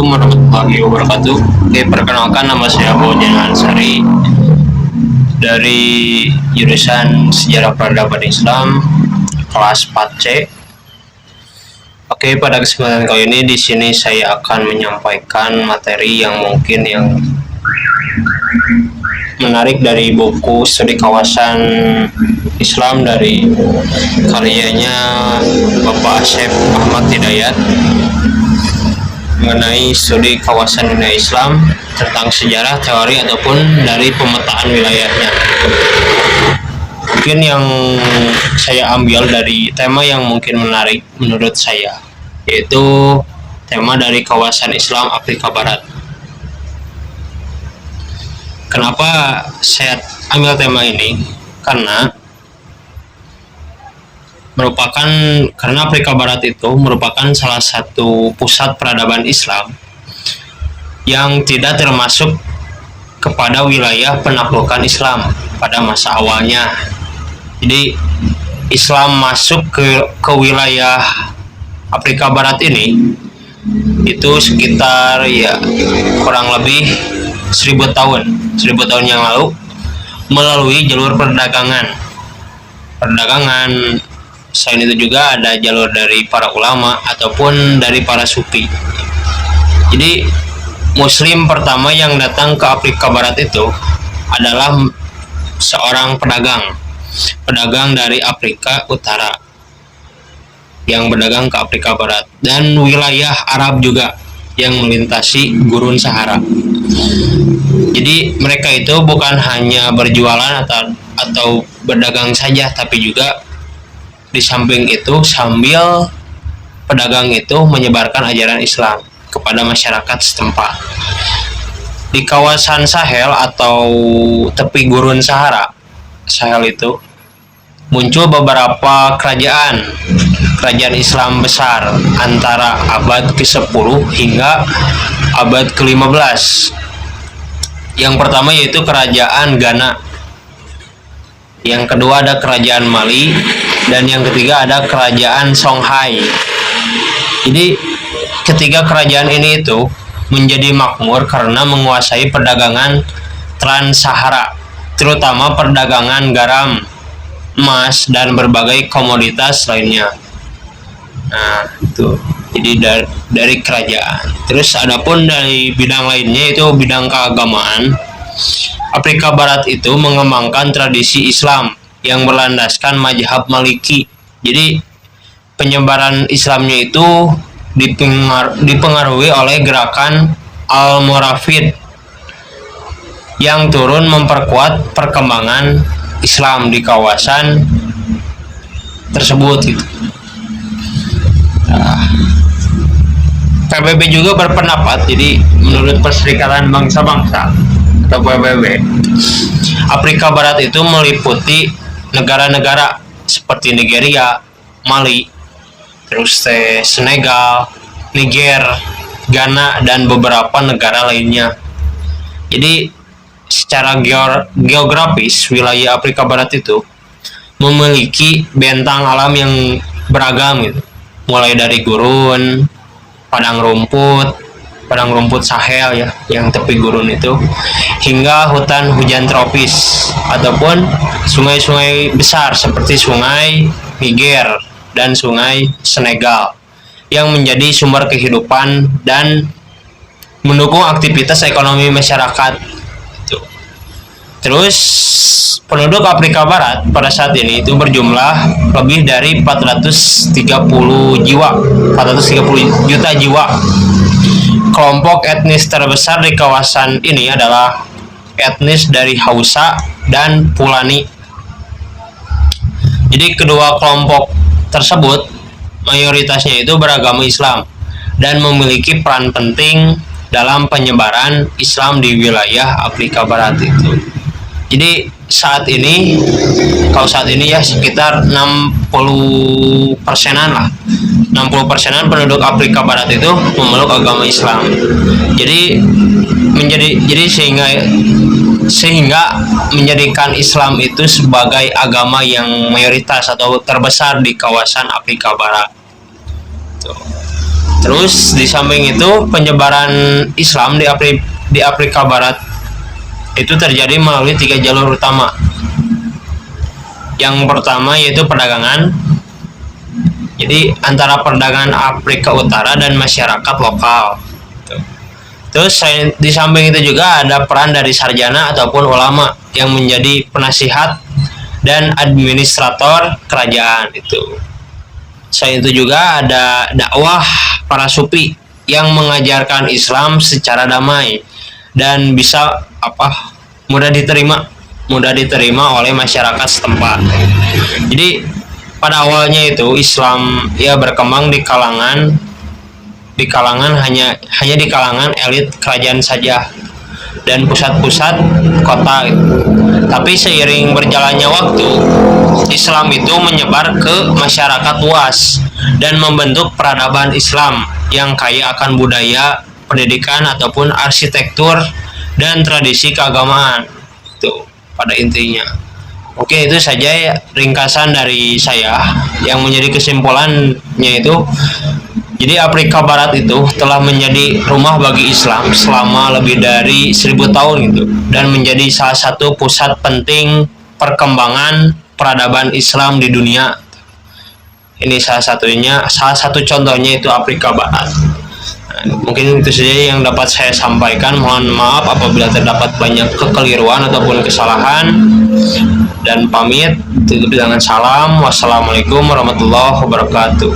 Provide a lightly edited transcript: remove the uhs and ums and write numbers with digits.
Warahmatullahi wabarakatuh. Oke, perkenalkan nama saya Bojan Ansari dari jurusan Sejarah Peradaban Islam kelas 4C. Oke, pada kesempatan kali ini di sini saya akan menyampaikan materi yang mungkin menarik dari buku Studi Kawasan Islam dari karyanya Bapak Asep Ahmad Hidayat mengenai studi kawasan dunia Islam tentang sejarah, teori, ataupun dari pemetaan wilayahnya. Mungkin yang saya ambil dari tema yang mungkin menarik menurut saya, yaitu tema dari kawasan Islam Afrika Barat. Kenapa saya ambil tema ini? Karena Afrika Barat itu merupakan salah satu pusat peradaban Islam yang tidak termasuk kepada wilayah penaklukan Islam pada masa awalnya. Jadi Islam masuk ke wilayah Afrika Barat ini itu sekitar kurang lebih 1000 tahun yang lalu melalui jalur perdagangan. Selain itu juga ada jalur dari para ulama ataupun dari para sufi. Jadi Muslim pertama yang datang ke Afrika Barat itu adalah seorang pedagang dari Afrika Utara yang berdagang ke Afrika Barat, dan wilayah Arab juga yang melintasi gurun Sahara. Jadi mereka itu bukan hanya berjualan atau berdagang saja, tapi juga di samping itu sambil pedagang itu menyebarkan ajaran Islam kepada masyarakat setempat. Di kawasan Sahel atau tepi gurun Sahara, Sahel itu muncul beberapa kerajaan Islam besar antara abad ke-10 hingga abad ke-15. Yang pertama yaitu kerajaan Ghana, yang kedua ada kerajaan Mali, dan yang ketiga ada kerajaan Songhai. Jadi ketiga kerajaan ini itu menjadi makmur karena menguasai perdagangan Trans-Sahara, terutama perdagangan garam, emas, dan berbagai komoditas lainnya. Nah, itu jadi dari kerajaan. Terus adapun dari bidang lainnya itu bidang keagamaan. Afrika Barat itu mengembangkan tradisi Islam yang berlandaskan mazhab Maliki. Jadi penyebaran Islamnya itu dipengaruhi oleh gerakan Al-Moravid yang turun memperkuat perkembangan Islam di kawasan tersebut. PBB juga berpendapat, jadi menurut Perserikatan Bangsa-Bangsa atau PBB, Afrika Barat itu meliputi negara-negara seperti Nigeria, Mali, terus Senegal, Niger, Ghana, dan beberapa negara lainnya. Jadi secara geografis wilayah Afrika Barat itu memiliki bentang alam yang beragam gitu. Mulai dari gurun, padang rumput Sahel yang tepi gurun itu, hingga hutan hujan tropis ataupun sungai-sungai besar seperti sungai Niger dan sungai Senegal yang menjadi sumber kehidupan dan mendukung aktivitas ekonomi masyarakat. Terus penduduk Afrika Barat pada saat ini itu berjumlah lebih dari 430 juta jiwa. Kelompok etnis terbesar di kawasan ini adalah etnis dari Hausa dan Fulani. Jadi kedua kelompok tersebut mayoritasnya itu beragama Islam dan memiliki peran penting dalam penyebaran Islam di wilayah Afrika Barat itu. Jadi saat ini sekitar 60%-an lah. 60%-an penduduk Afrika Barat itu memeluk agama Islam. Jadi sehingga menjadikan Islam itu sebagai agama yang mayoritas atau terbesar di kawasan Afrika Barat. Tuh. Terus di samping itu penyebaran Islam di Afrika Barat itu terjadi melalui 3 jalur utama. Yang pertama yaitu perdagangan. Jadi antara perdagangan Afrika Utara dan masyarakat lokal. Terus di samping itu juga ada peran dari sarjana ataupun ulama yang menjadi penasihat dan administrator kerajaan itu. Selain itu juga ada dakwah para sufi yang mengajarkan Islam secara damai dan bisa mudah diterima oleh masyarakat setempat. Jadi pada awalnya itu Islam ya berkembang di kalangan hanya di kalangan elit kerajaan saja dan pusat-pusat kota gitu. Tapi seiring berjalannya waktu, Islam itu menyebar ke masyarakat luas dan membentuk peradaban Islam yang kaya akan budaya, pendidikan ataupun arsitektur dan tradisi keagamaan. Itu pada intinya. Oke, itu saja ringkasan dari saya. Yang menjadi kesimpulannya itu, jadi Afrika Barat itu telah menjadi rumah bagi Islam selama lebih dari 1000 tahun gitu, dan menjadi salah satu pusat penting perkembangan peradaban Islam di dunia. Ini salah satu contohnya itu Afrika Barat. Mungkin itu saja yang dapat saya sampaikan. Mohon maaf apabila terdapat banyak kekeliruan ataupun kesalahan, dan pamit tutup dengan salam. Wassalamualaikum warahmatullahi wabarakatuh.